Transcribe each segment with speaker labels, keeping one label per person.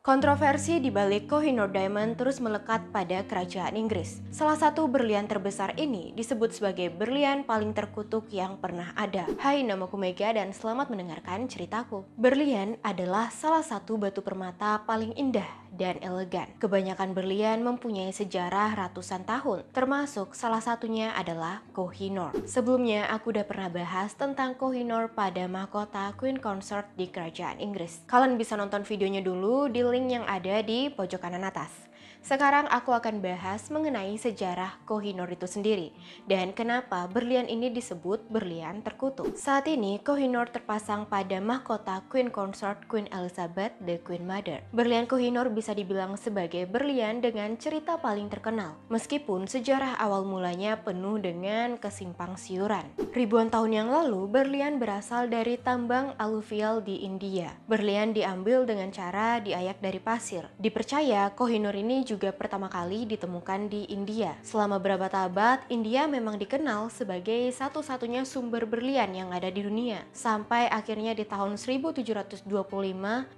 Speaker 1: Kontroversi di balik Koh-i-Noor Diamond terus melekat pada kerajaan Inggris. Salah satu berlian terbesar ini disebut sebagai berlian paling terkutuk yang pernah ada. Hai, namaku Mega dan selamat mendengarkan ceritaku. Berlian adalah salah satu batu permata paling indah dan elegan. Kebanyakan berlian mempunyai sejarah ratusan tahun, termasuk salah satunya adalah Koh-i-Noor. Sebelumnya aku udah pernah bahas tentang Koh-i-Noor pada mahkota Queen Consort di kerajaan Inggris. Kalian bisa nonton videonya dulu di link yang ada di pojok kanan atas. Sekarang aku akan bahas mengenai sejarah Koh-i-Noor itu sendiri dan kenapa berlian ini disebut berlian terkutuk. Saat ini Koh-i-Noor terpasang pada mahkota Queen Consort Queen Elizabeth the Queen Mother. Berlian Koh-i-Noor bisa dibilang sebagai berlian dengan cerita paling terkenal, meskipun sejarah awal mulanya penuh dengan kesimpang siuran. Ribuan tahun yang lalu, berlian berasal dari tambang aluvial di India. Berlian diambil dengan cara diayak dari pasir. Dipercaya Koh-i-Noor ini juga pertama kali ditemukan di India. Selama beberapa abad, India memang dikenal sebagai satu-satunya sumber berlian yang ada di dunia. Sampai akhirnya di tahun 1725,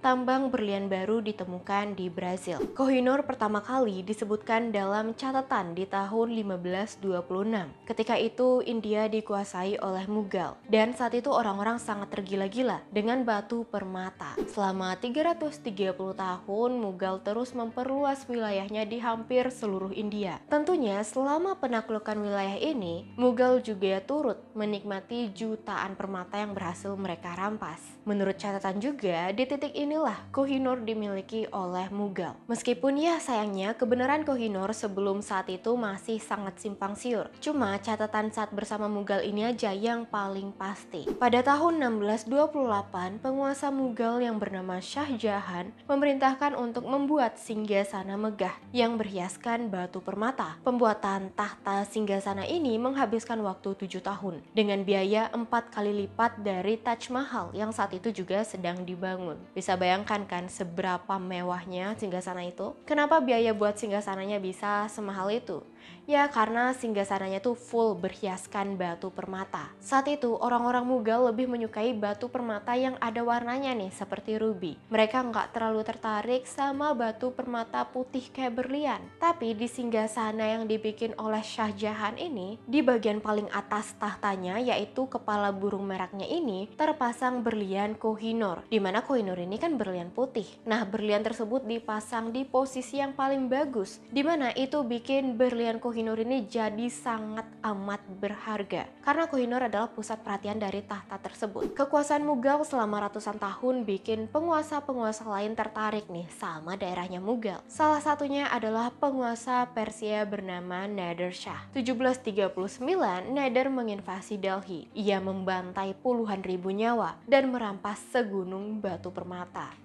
Speaker 1: tambang berlian baru ditemukan di Brazil. Koh-i-Noor pertama kali disebutkan dalam catatan di tahun 1526. Ketika itu India dikuasai oleh Mughal, dan saat itu orang-orang sangat tergila-gila dengan batu permata. Selama 330 tahun, Mughal terus memperluas wilayahnya di hampir seluruh India. Tentunya selama penaklukan wilayah ini, Mughal juga turut menikmati jutaan permata yang berhasil mereka rampas. Menurut catatan juga, di titik inilah Koh-i-Noor dimiliki oleh Mughal. Meskipun ya sayangnya kebenaran Koh-i-Noor sebelum saat itu masih sangat simpang siur. Cuma catatan saat bersama Mughal ini aja yang paling pasti. Pada tahun 1628, penguasa Mughal yang bernama Shah Jahan memerintahkan untuk membuat singgasana megah yang berhiaskan batu permata. Pembuatan tahta singgasana ini menghabiskan waktu 7 tahun dengan biaya 4 kali lipat dari Taj Mahal yang saat itu juga sedang dibangun. Bisa bayangkan kan seberapa mewahnya singgasana itu? Kenapa biaya buat singgasananya bisa semahal itu? Ya karena singgasananya tuh full berhiaskan batu permata. Saat itu orang-orang Mughal lebih menyukai batu permata yang ada warnanya nih seperti ruby. Mereka nggak terlalu tertarik sama batu permata putih kayak berlian. Tapi di singgasana yang dibikin oleh Shah Jahan ini, di bagian paling atas tahtanya yaitu kepala burung meraknya ini terpasang berlian Koh-i-Noor. Dimana Koh-i-Noor ini kan berlian putih. Nah berlian tersebut dipasang di posisi yang paling bagus, dimana itu bikin berlian Koh-i-Noor ini jadi sangat amat berharga karena Koh-i-Noor adalah pusat perhatian dari tahta tersebut. Kekuasaan Mughal selama ratusan tahun bikin penguasa-penguasa lain tertarik nih sama daerahnya Mughal. Salah satunya adalah penguasa Persia bernama Nader Shah. 1739, Nader menginvasi Delhi. Ia membantai puluhan ribu nyawa dan merampas segunung batu permata.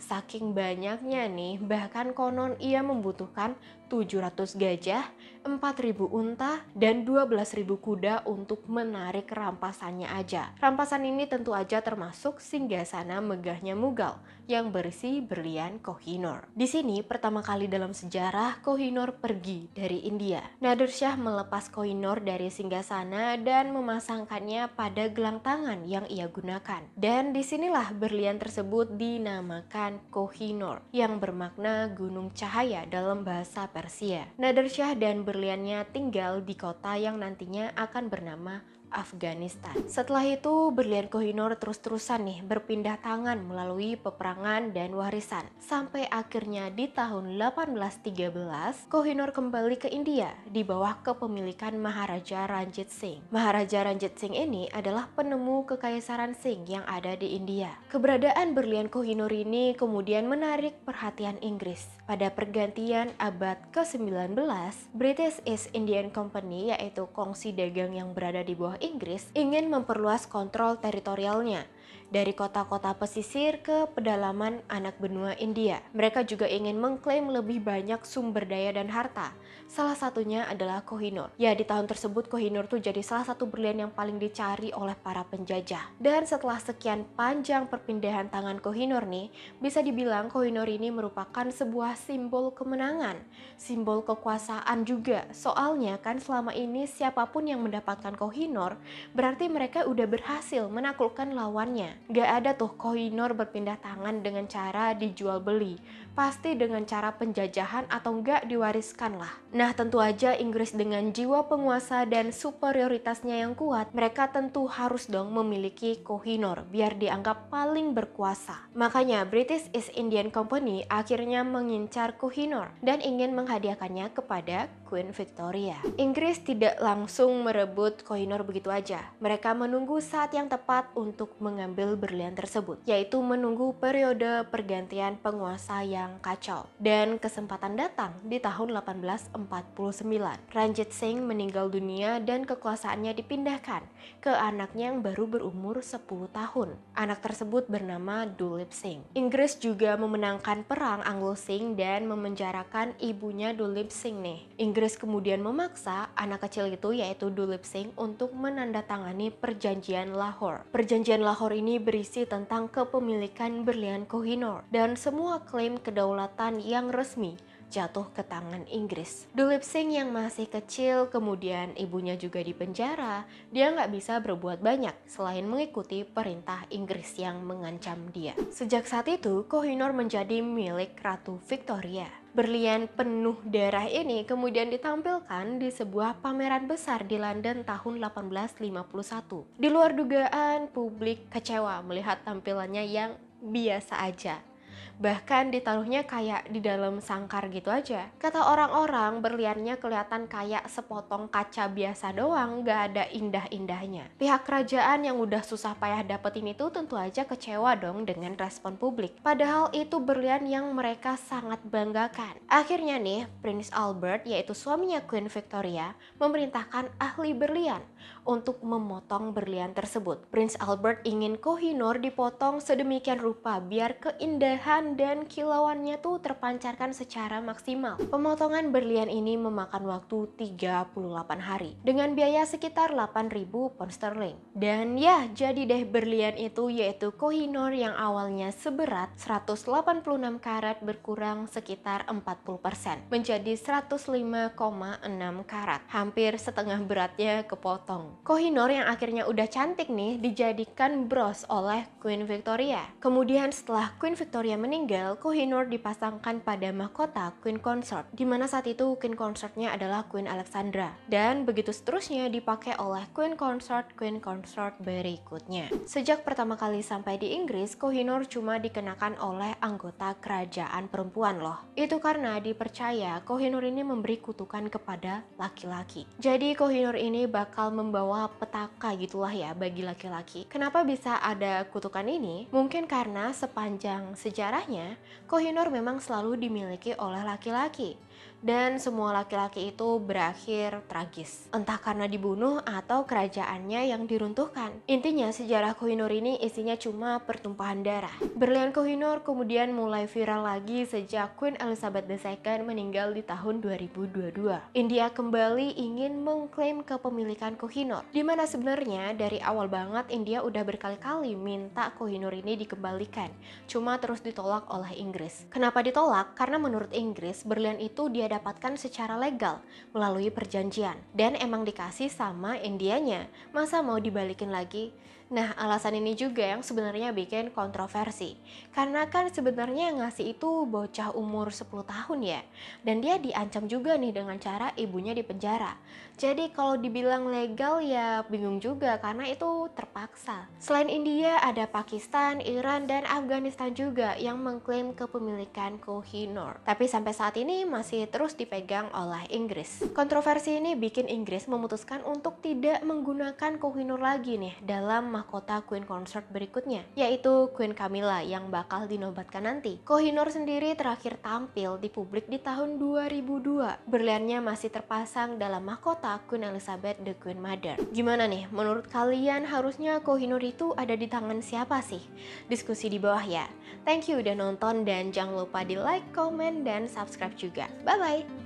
Speaker 1: Saking banyaknya nih, bahkan konon ia membutuhkan 700 gajah, 4.000 unta, dan 12.000 kuda untuk menarik rampasannya aja. Rampasan ini tentu aja termasuk singgasana megahnya Mughal yang berisi berlian Koh-i-Noor. Di sini pertama kali dalam sejarah Koh-i-Noor pergi dari India. Nader Shah melepas Koh-i-Noor dari singgasana dan memasangkannya pada gelang tangan yang ia gunakan. Dan disinilah berlian tersebut dinamakan Koh-i-Noor yang bermakna gunung cahaya dalam bahasa Persia. Nader Shah dan berliannya tinggal di kota yang nantinya akan bernama Afghanistan. Setelah itu berlian Koh-i-Noor terus-terusan nih berpindah tangan melalui peperangan dan warisan. Sampai akhirnya di tahun 1813 Koh-i-Noor kembali ke India di bawah kepemilikan Maharaja Ranjit Singh. Maharaja Ranjit Singh ini adalah penemu kekaisaran Singh yang ada di India. Keberadaan berlian Koh-i-Noor ini kemudian menarik perhatian Inggris. Pada pergantian abad ke-19, British East Indian Company yaitu kongsi dagang yang berada di bawah Inggris ingin memperluas kontrol teritorialnya dari kota-kota pesisir ke pedalaman anak benua India. Mereka juga ingin mengklaim lebih banyak sumber daya dan harta. Salah satunya adalah Koh-i-Noor. Ya, di tahun tersebut Koh-i-Noor tuh jadi salah satu berlian yang paling dicari oleh para penjajah. Dan setelah sekian panjang perpindahan tangan Koh-i-Noor nih, bisa dibilang Koh-i-Noor ini merupakan sebuah simbol kemenangan, simbol kekuasaan juga. Soalnya kan selama ini siapapun yang mendapatkan Koh-i-Noor berarti mereka udah berhasil menaklukkan lawannya semuanya. Gak ada tuh Kohinoor berpindah tangan dengan cara dijual beli. Pasti dengan cara penjajahan atau enggak diwariskan lah. Nah tentu aja Inggris dengan jiwa penguasa dan superioritasnya yang kuat, mereka tentu harus dong memiliki Kohinoor biar dianggap paling berkuasa. Makanya British East Indian Company akhirnya mengincar Kohinoor dan ingin menghadiahkannya kepada Queen Victoria. Inggris tidak langsung merebut Kohinoor begitu aja. Mereka menunggu saat yang tepat untuk mengambil berlian tersebut, yaitu menunggu periode pergantian penguasa yang kacau. Dan kesempatan datang di tahun 1849. Ranjit Singh meninggal dunia dan kekuasaannya dipindahkan ke anaknya yang baru berumur 10 tahun. Anak tersebut bernama Dulip Singh. Inggris juga memenangkan perang Anglo-Singh dan memenjarakan ibunya Dulip Singh nih. Inggris kemudian memaksa anak kecil itu yaitu Dulip Singh untuk menandatangani perjanjian Lahore. Perjanjian Lahore ini berisi tentang kepemilikan berlian Kohinoor dan semua klaim kedaulatan yang resmi jatuh ke tangan Inggris. Dulip Singh yang masih kecil, kemudian ibunya juga dipenjara, dia nggak bisa berbuat banyak selain mengikuti perintah Inggris yang mengancam dia. Sejak saat itu, Kohinoor menjadi milik Ratu Victoria. Berlian penuh darah ini kemudian ditampilkan di sebuah pameran besar di London tahun 1851. Di luar dugaan, publik kecewa melihat tampilannya yang biasa aja. Bahkan ditaruhnya kayak di dalam sangkar gitu aja. Kata orang-orang, berliannya kelihatan kayak sepotong kaca biasa doang, gak ada indah-indahnya. Pihak kerajaan yang udah susah payah dapetin itu tentu aja kecewa dong dengan respon publik. Padahal itu berlian yang mereka sangat banggakan. Akhirnya nih, Prince Albert yaitu suaminya Queen Victoria memerintahkan ahli berlian untuk memotong berlian tersebut. Prince Albert ingin Kohinoor dipotong sedemikian rupa biar keindahan dan kilauannya tuh terpancarkan secara maksimal. Pemotongan berlian ini memakan waktu 38 hari dengan biaya sekitar 8.000 pound sterling. Dan ya, jadi deh berlian itu yaitu Kohinoor yang awalnya seberat 186 karat berkurang sekitar 40% menjadi 105,6 karat. Hampir setengah beratnya kepotong. Kohinoor yang akhirnya udah cantik nih dijadikan bros oleh Queen Victoria. Kemudian setelah Queen Victoria meninggal, Kohinoor dipasangkan pada mahkota Queen Consort, di mana saat itu Queen Consortnya adalah Queen Alexandra. Dan begitu seterusnya dipakai oleh Queen Consort berikutnya. Sejak pertama kali sampai di Inggris, Kohinoor cuma dikenakan oleh anggota kerajaan perempuan loh. Itu karena dipercaya Kohinoor ini memberi kutukan kepada laki-laki. Jadi Kohinoor ini bakal membawa petaka gitulah ya bagi laki-laki. Kenapa bisa ada kutukan ini? Mungkin karena sepanjang sejarahnya, Kohinoor memang selalu dimiliki oleh laki-laki. Dan semua laki-laki itu berakhir tragis. Entah karena dibunuh atau kerajaannya yang diruntuhkan. Intinya sejarah Kohinoor ini isinya cuma pertumpahan darah. Berlian Kohinoor kemudian mulai viral lagi sejak Queen Elizabeth II meninggal di tahun 2022. India kembali ingin mengklaim kepemilikan Kohinoor. Dimana sebenarnya dari awal banget India udah berkali-kali minta Kohinoor ini dikembalikan. Cuma terus ditolak oleh Inggris. Kenapa ditolak? Karena menurut Inggris berlian itu dia dapatkan secara legal melalui perjanjian dan emang dikasih sama Indianya, masa mau dibalikin lagi? Nah, alasan ini juga yang sebenarnya bikin kontroversi. Karena kan sebenarnya yang ngasih itu bocah umur 10 tahun ya. Dan dia diancam juga nih dengan cara ibunya dipenjara. Jadi kalau dibilang legal ya bingung juga karena itu terpaksa. Selain India ada Pakistan, Iran, dan Afghanistan juga yang mengklaim kepemilikan Kohinoor. Tapi sampai saat ini masih terus dipegang oleh Inggris. Kontroversi ini bikin Inggris memutuskan untuk tidak menggunakan Kohinoor lagi nih dalam mahkota Queen Consort berikutnya, yaitu Queen Camilla yang bakal dinobatkan nanti. Kohinoor sendiri terakhir tampil di publik di tahun 2002. Berliannya masih terpasang dalam mahkota Queen Elizabeth the Queen Mother. Gimana nih, menurut kalian harusnya Kohinoor itu ada di tangan siapa sih? Diskusi di bawah ya. Thank you udah nonton dan jangan lupa di like, comment, dan subscribe juga. Bye-bye!